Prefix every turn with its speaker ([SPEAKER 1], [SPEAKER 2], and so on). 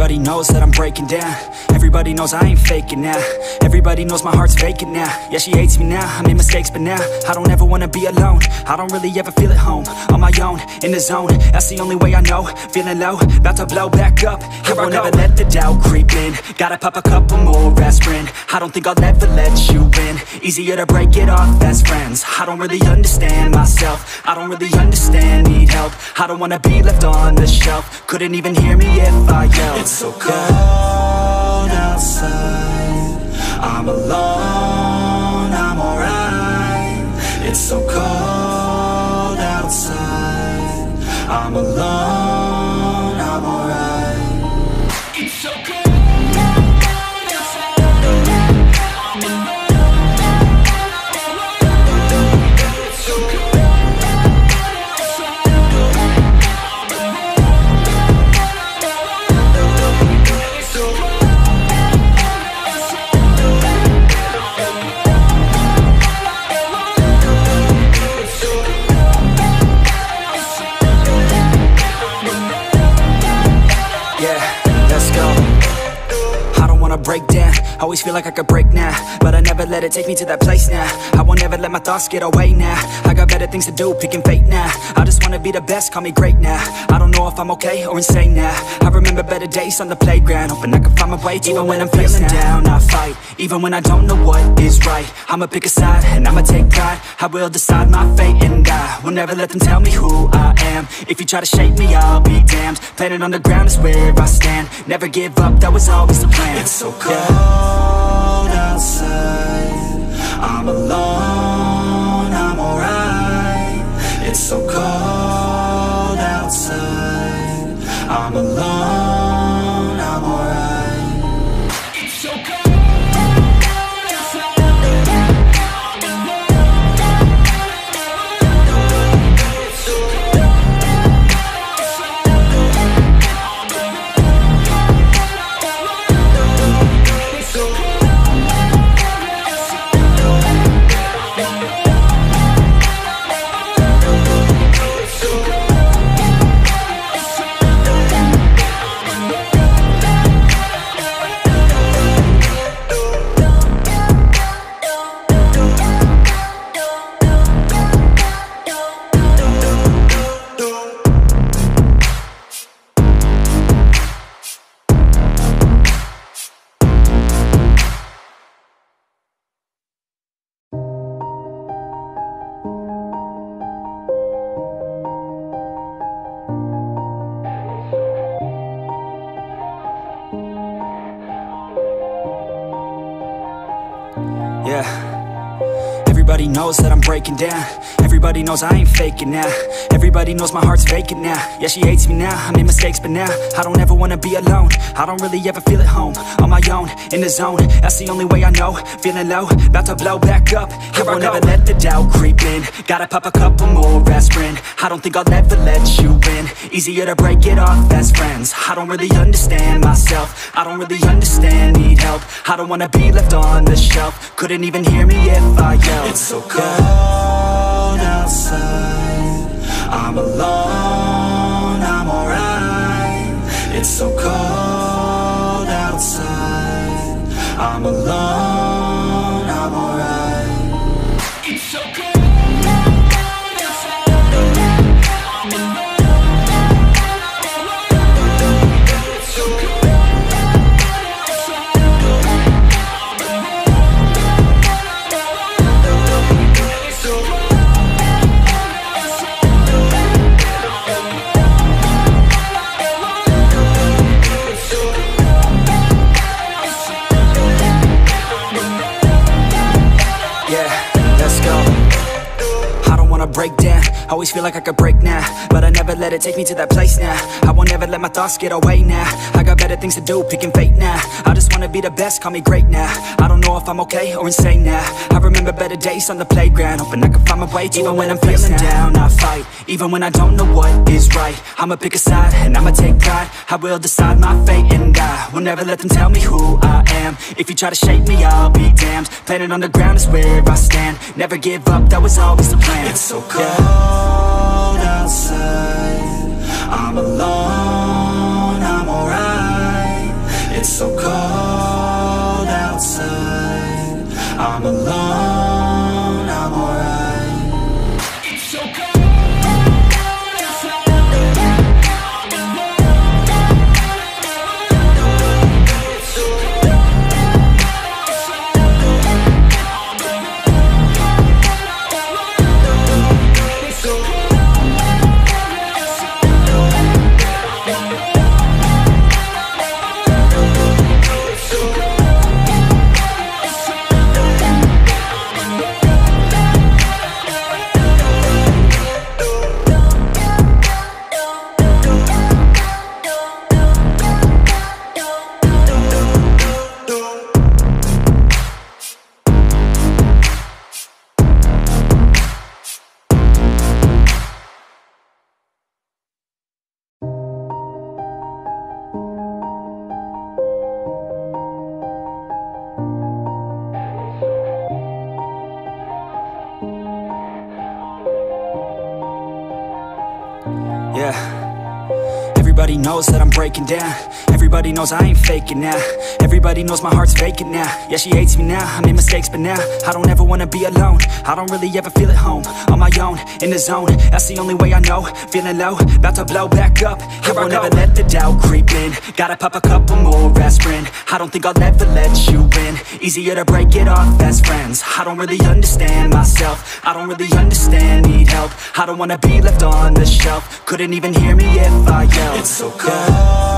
[SPEAKER 1] Everybody knows that I'm breaking down. Everybody knows I ain't faking now. Everybody knows my heart's vacant now. Yeah, she hates me now, I made mistakes but now I don't ever wanna be alone. I don't really ever feel at home. On my own, in the zone, that's the only way I know. Feeling low, about to blow back up. I won't ever let the doubt creep in. Gotta pop a couple more aspirin. I don't think I'll ever let you in. Easier to break it off best friends. I don't really understand myself. I don't really understand, need help. I don't wanna be left on the shelf. Couldn't even hear me if I yelled. It's so cold outside, I'm alone, I'm alright. It's so cold outside, I'm alone, I'm alright. It's so cold. Break down, always feel like I could break now, but I never let it take me to that place now. I won't ever let my thoughts get away now. I got better things to do, picking fate now. I just wanna be the best, call me great now. I don't know if I'm okay or insane now. I remember better days on the playground, hoping I can find my way. Even when I'm feeling down, I fight. Even when I don't know what is right, I'ma pick a side and I'ma take pride. I will decide my fate and I will never let them tell me who I am. If you try to shape me, I'll be damned. Planet on the ground is where I stand. Never give up, that was always the plan. It's so cold outside, I'm alone, I'm alright. It's so cold outside, I'm alone, I'm alright. It's so cold. Everybody knows that I'm breaking down. Everybody knows I ain't faking now. Everybody knows my heart's vacant now. Yeah, she hates me now, I made mistakes but now I don't ever wanna be alone. I don't really ever feel at home. On my own, in the zone, that's the only way I know. Feeling low, about to blow back up. I won't ever let the doubt creep in. Gotta pop a couple more aspirin. I don't think I'll ever let you in. Easier to break it off best friends. I don't really understand myself. I don't really understand, need help. I don't wanna be left on the shelf. Couldn't even hear me if I yelled. It's so cold outside, I'm alone, I'm alright. It's so cold outside, I'm alone, I'm alright. It's so cold. Break down, always feel like I could break now, but I never let it take me to that place now. I won't ever let my thoughts get away now. I got better things to do, picking fate now. I just wanna be the best, call me great now. I don't know if I'm okay or insane now. I remember better days on the playground, hoping I can find my way. Even when I'm feeling down, I fight. Even when I don't know what is right, I'ma pick a side and I'ma take pride. I will decide my fate and I will never let them tell me who I am. If you try to shape me, I'll be damned. Planet on the ground is where I stand. Never give up, that was always the plan. It's so cold outside, I'm alone, I'm alright. Everybody knows that I'm breaking down. Everybody knows I ain't faking now. Everybody knows my heart's vacant now. Yeah, she hates me now, I made mistakes but now I don't ever wanna be alone. I don't really ever feel at home. On my own, in the zone, that's the only way I know. Feeling low, about to blow back up. I won't ever let the doubt creep in. Gotta pop a couple more aspirin. I don't think I'll ever let you in. Easier to break it off as friends. I don't really understand myself. I don't really understand, need help. I don't wanna be left on the shelf. Couldn't even hear me if I yelled. It's so cold